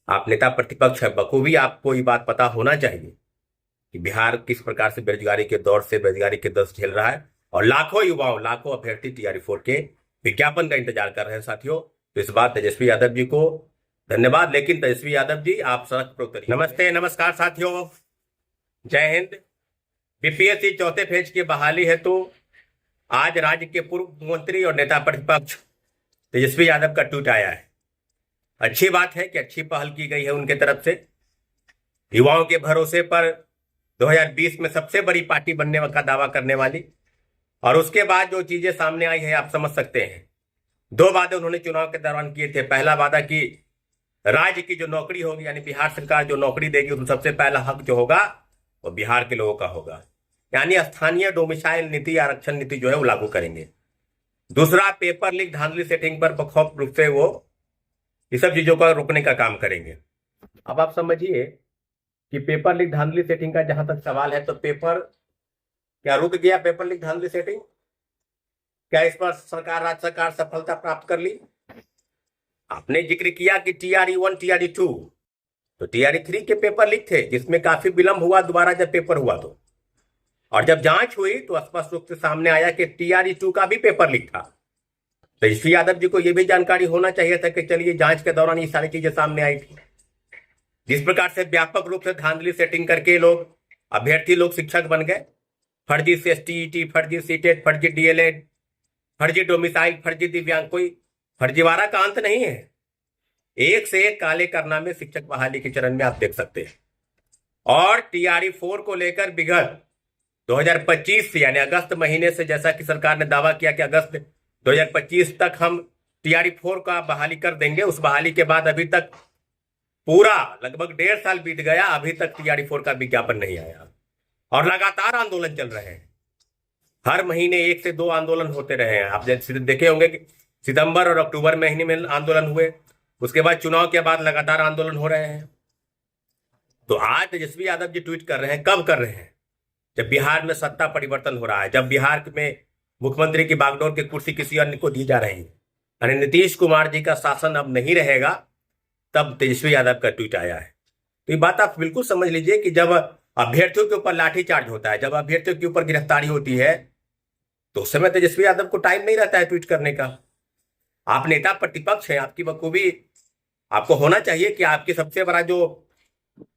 आप नेता प्रतिपक्ष है, बखूबी आपको ये बात पता होना चाहिए कि बिहार किस प्रकार से बेरोजगारी के दौर से बेरोजगारी के दस्त झेल रहा है और लाखों युवाओं लाखों अभ्यर्थी TRE 4 के विज्ञापन का इंतजार कर रहे हैं साथियों। तो इस बात तेजस्वी यादव जी को धन्यवाद। लेकिन तेजस्वी यादव जी आप सड़क पर उतरिए। नमस्ते, नमस्कार साथियों, जय हिंद। BPSC चौथे फेज की बहाली है तो आज राज्य के पूर्व मुख्यमंत्री और नेता प्रतिपक्ष तेजस्वी यादव का ट्वीट आया है। अच्छी बात है कि अच्छी पहल की गई है उनके तरफ से। युवाओं के भरोसे पर 2020 में सबसे बड़ी पार्टी बनने का दावा करने वाली, और उसके बाद जो चीजें सामने आई है आप समझ सकते हैं। 2 वादे उन्होंने चुनाव के दौरान किए थे। पहला वादा कि राज्य की जो नौकरी होगी यानी बिहार सरकार जो नौकरी देगी उसमें सबसे पहला हक जो होगा वो बिहार के लोगों का होगा, यानी स्थानीय डोमिसाइल नीति आरक्षण नीति जो है वो लागू करेंगे। दूसरा, पेपर लीक धांधली सेटिंग पर बखौफ रूप से वो ये सब चीजों का रोकने का काम करेंगे। अब आप समझिए कि पेपर लीक धांधली सेटिंग का जहां तक सवाल है तो पेपर क्या रुक गया? पेपर लीक धांधली सेटिंग क्या इस पर राज्य सरकार सफलता प्राप्त कर ली? आपने जिक्र किया कि TRE 1 TRE 2, तो TRE 3 के पेपर लीक थे जिसमें काफी विलंब हुआ दोबारा जब पेपर हुआ तो, और जब जांच हुई तो स्पष्ट रूप से सामने आया कि TRE 2 का भी पेपर लीक था। तेजस्वी यादव जी को यह भी जानकारी होना चाहिए था कि चलिए जांच के दौरान ये सारी चीजें सामने आई थी। जिस प्रकार से व्यापक रूप से धांधली सेटिंग करके लोग अभ्यर्थी लोग शिक्षक बन गए, फर्जी CSTET, फर्जी CTET, फर्जी DLED, फर्जी डोमिसाइल, फर्जी दिव्यांग, कोई फर्जीवाड़ा का अंत नहीं है। एक से एक काले कारनामे शिक्षक बहाली के चरण में आप देख सकते हैं। और TRE 4 को लेकर विगत 2025 से यानी अगस्त महीने से, जैसा कि सरकार ने दावा किया कि अगस्त 2025 तक हम TRE 4 का बहाली कर देंगे, उस बहाली के बाद अभी तक पूरा लगभग 1.5 साल बीत गया, अभी तक TRE 4 का विज्ञापन नहीं आया और लगातार आंदोलन चल रहे हैं। हर महीने 1 से 2 आंदोलन होते रहे हैं। आप देखे होंगे कि सितंबर और अक्टूबर महीने में आंदोलन हुए, उसके बाद चुनाव के बाद लगातार आंदोलन हो रहे हैं। तो आज तेजस्वी यादव जी ट्वीट कर रहे हैं, कब कर रहे हैं? जब बिहार में सत्ता परिवर्तन हो रहा है, जब बिहार में मुख्यमंत्री की बागडोर की कुर्सी किसी अन्य को दी जा रही है, यानी नीतीश कुमार जी का शासन अब नहीं रहेगा, तब तेजस्वी यादव का ट्वीट आया है। तो ये बात आप बिल्कुल समझ लीजिए कि जब अभ्यर्थियों के ऊपर लाठीचार्ज होता है, जब अभ्यर्थियों के ऊपर गिरफ्तारी होती है, तो उस समय तेजस्वी यादव को टाइम नहीं रहता है ट्वीट करने का। आप नेता प्रतिपक्ष हैं, आपकी बखूबी आपको होना चाहिए कि आपके सबसे बड़ा जो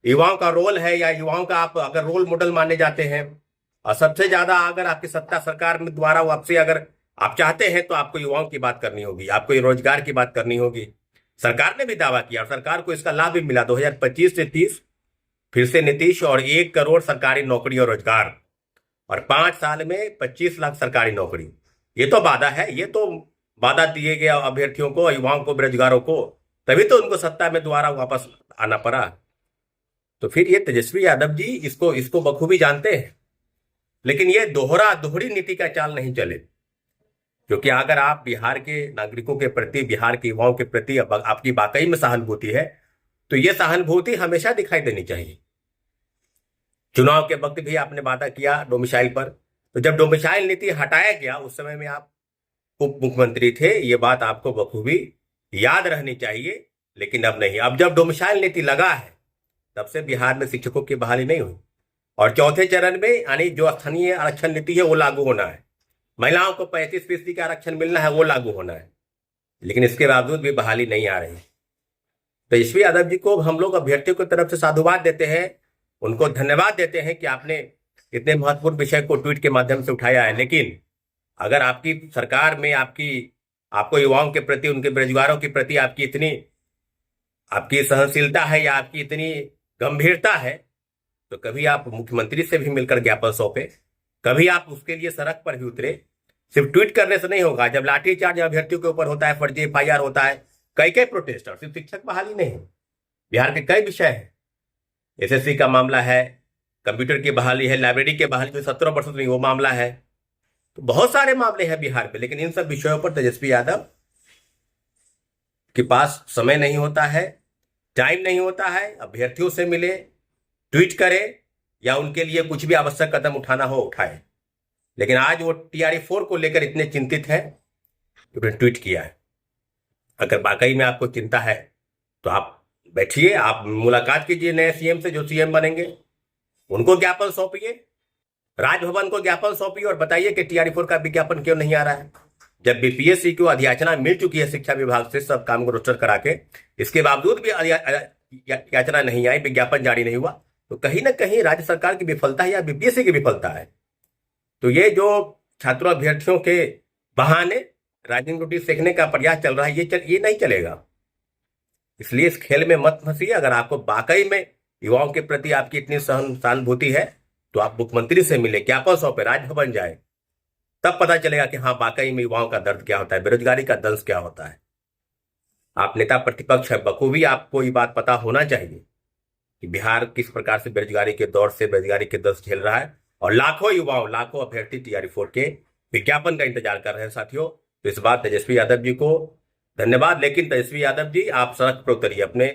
युवाओं का रोल है या युवाओं का आप अगर रोल मॉडल माने जाते हैं, और सबसे ज्यादा अगर आपकी सत्ता सरकार में द्वारा आपसे अगर आप चाहते हैं तो आपको युवाओं की बात करनी होगी, आपको रोजगार की बात करनी होगी। सरकार ने भी दावा किया और सरकार को इसका लाभ भी मिला। 2025 से 30 फिर से नीतीश और 1 करोड़ सरकारी नौकरी और रोजगार, और 5 साल में 25 लाख सरकारी नौकरी। ये तो वादा है, ये तो वादा दिए गए अभ्यर्थियों को, युवाओं को, बेरोजगारों को, तभी तो उनको सत्ता में दोबारा वापस आना पड़ा। तो फिर ये तेजस्वी यादव जी इसको इसको बखूबी जानते हैं, लेकिन ये दोहरी नीति का चाल नहीं चले। क्योंकि अगर आप बिहार के नागरिकों के प्रति, बिहार के युवाओं के प्रति आपकी वाकई में सहानुभूति है, तो ये सहानुभूति हमेशा दिखाई देनी चाहिए। चुनाव के वक्त भी आपने वादा किया डोमिसाइल पर, तो जब डोमिसाइल नीति हटाया गया उस समय में आप उप मुख्यमंत्री थे, ये बात आपको बखूबी याद रहनी चाहिए। लेकिन अब नहीं, अब जब डोमिसाइल नीति लगा है तब से बिहार में शिक्षकों की बहाली नहीं हुई, और चौथे चरण में यानी जो स्थानीय आरक्षण नीति है वो लागू होना है, महिलाओं को 35% का आरक्षण मिलना है वो लागू होना है, लेकिन इसके बावजूद भी बहाली नहीं आ रही। तेजस्वी यादव जी को हम लोग अभ्यर्थियों की तरफ से साधुवाद देते हैं, उनको धन्यवाद देते हैं कि आपने इतने महत्वपूर्ण विषय को ट्वीट के माध्यम से उठाया है। लेकिन अगर आपकी सरकार में आपको युवाओं के प्रति, उनके बेरोजगारों के प्रति आपकी सहनशीलता है या आपकी इतनी गंभीरता है, तो कभी आप मुख्यमंत्री से भी मिलकर ज्ञापन सौंपे, कभी आप उसके लिए सड़क पर भी उतरे। सिर्फ ट्वीट करने से नहीं होगा। जब लाठीचार्ज अभ्यर्थियों के ऊपर होता है, फर्जी FIR होता है, कई प्रोटेस्ट, और सिर्फ शिक्षक बहाली नहीं, बिहार के कई विषय है, SSC का मामला है, कंप्यूटर की बहाली है, लाइब्रेरी की बहाली जो 17 वर्षों से नहीं वो मामला है, तो बहुत सारे मामले हैं बिहार पे। लेकिन इन सब विषयों पर तेजस्वी यादव के पास समय नहीं होता है, टाइम नहीं होता है। अभ्यर्थियों से मिले, ट्वीट करे, या उनके लिए कुछ भी आवश्यक कदम उठाना हो उठाए। लेकिन आज वो TRE 4 को लेकर इतने चिंतित है कि उन्होंने ट्वीट किया है। अगर वाकई में आपको चिंता है तो आप बैठिए, आप मुलाकात कीजिए नए सीएम से, जो सीएम बनेंगे उनको ज्ञापन सौंपिए, राजभवन को ज्ञापन सौंपिए और बताइए कि TRE 4 का विज्ञापन क्यों नहीं आ रहा है। जब BPSC को अधियाचना मिल चुकी है शिक्षा विभाग से सब काम को रोस्टर करा के, इसके बावजूद भी याचना नहीं आई, विज्ञापन जारी नहीं हुआ, तो कहीं ना कहीं राज्य सरकार की विफलता है या BPSC की विफलता है। तो ये जो छात्रों अभ्यर्थियों के बहाने राजनीतिक रोटी सेकने का प्रयास चल रहा है, ये नहीं चलेगा। इसलिए इस खेल में मत फंसिए। अगर आपको वाकई में युवाओं के प्रति आपकी इतनी सहानुभूति है तो आप मुख्यमंत्री से मिले, ज्ञापन सौंपे, राजभवन जाए, तब पता चलेगा कि हाँ वाकई में युवाओं का दर्द क्या होता है, बेरोजगारी का दंश क्या होता है। आप नेता प्रतिपक्ष है, बखूबी आपको ये बात पता होना चाहिए कि बिहार किस प्रकार से बेरोजगारी के दौर से बेरोजगारी के दंश झेल रहा है और लाखों युवाओं, लाखों अभ्यर्थी TRE 4 के विज्ञापन का इंतजार कर रहे हैं साथियों। तो इस बात तेजस्वी यादव जी को धन्यवाद। लेकिन तेजस्वी यादव जी, आप सड़क पर उतरिए, अपने